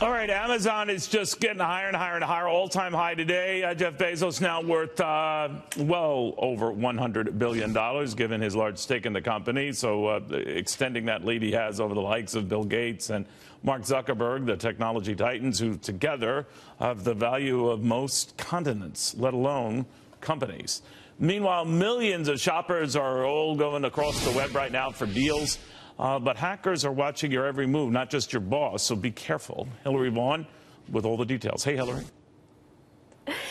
All right, Amazon is just getting higher and higher and higher. All-time high today. Jeff Bezos now worth well over $100 billion, given his large stake in the company. So extending that lead he has over the likes of Bill Gates and Mark Zuckerberg, the technology titans, who together have the value of most continents, let alone companies. Meanwhile, millions of shoppers are all going across the web right now for deals. But hackers are watching your every move, not just your boss, so be careful. Hillary Vaughn with all the details. Hey, Hillary.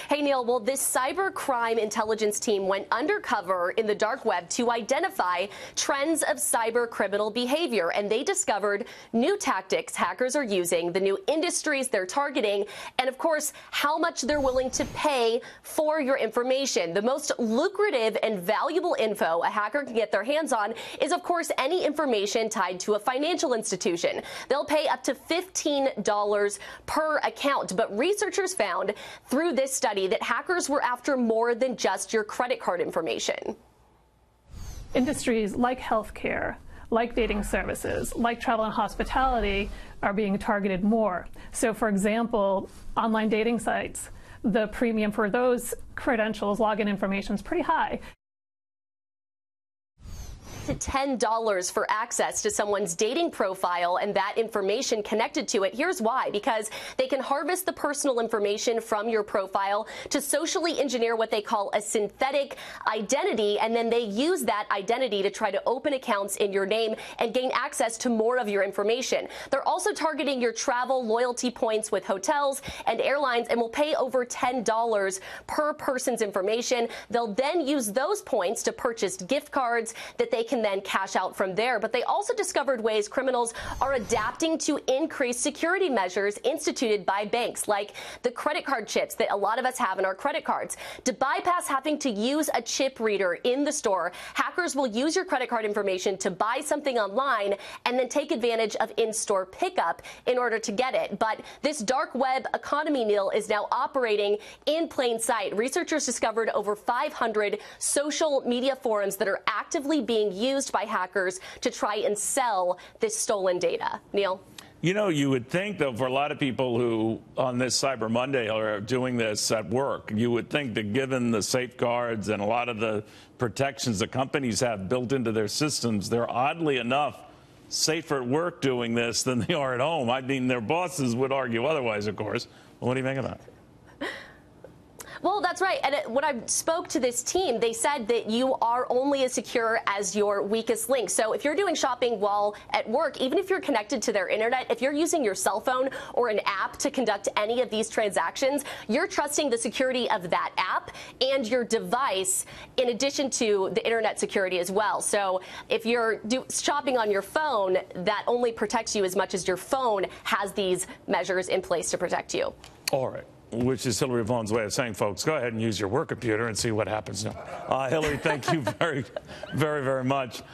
Hey, Neil. Well, this cybercrime intelligence team went undercover in the dark web to identify trends of cyber criminal behavior, and they discovered new tactics hackers are using, the new industries they're targeting, and, of course, how much they're willing to pay for your information. The most lucrative and valuable info a hacker can get their hands on is, of course, any information tied to a financial institution. They'll pay up to $15 per account, but researchers found through this study that hackers were after more than just your credit card information. Industries like healthcare, like dating services, like travel and hospitality are being targeted more. So, for example, online dating sites, the premium for those credentials, login information is pretty high. To $10 for access to someone's dating profile and that information connected to it. Here's why: because they can harvest the personal information from your profile to socially engineer what they call a synthetic identity, and then they use that identity to try to open accounts in your name and gain access to more of your information. They're also targeting your travel loyalty points with hotels and airlines and will pay over $10 per person's information. They'll then use those points to purchase gift cards that they can then cash out from there. But they also discovered ways criminals are adapting to increased security measures instituted by banks, like the credit card chips that a lot of us have in our credit cards. To bypass having to use a chip reader in the store, hackers will use your credit card information to buy something online and then take advantage of in-store pickup in order to get it. But this dark web economy, Neil, is now operating in plain sight. Researchers discovered over 500 social media forums that are actively being used by hackers to try and sell this stolen data. Neil? You know, you would think, though, for a lot of people who on this Cyber Monday are doing this at work, you would think that given the safeguards and a lot of the protections the companies have built into their systems, they're oddly enough safer at work doing this than they are at home. I mean, their bosses would argue otherwise, of course. Well, what do you think of that? Well, that's right. And when I spoke to this team, they said that you are only as secure as your weakest link. So if you're doing shopping while at work, even if you're connected to their internet, if you're using your cell phone or an app to conduct any of these transactions, you're trusting the security of that app and your device in addition to the internet security as well. So if you're shopping on your phone, that only protects you as much as your phone has these measures in place to protect you. All right. Which is Hillary Vaughn's way of saying, folks, go ahead and use your work computer and see what happens. Hillary, thank you very, very, very much.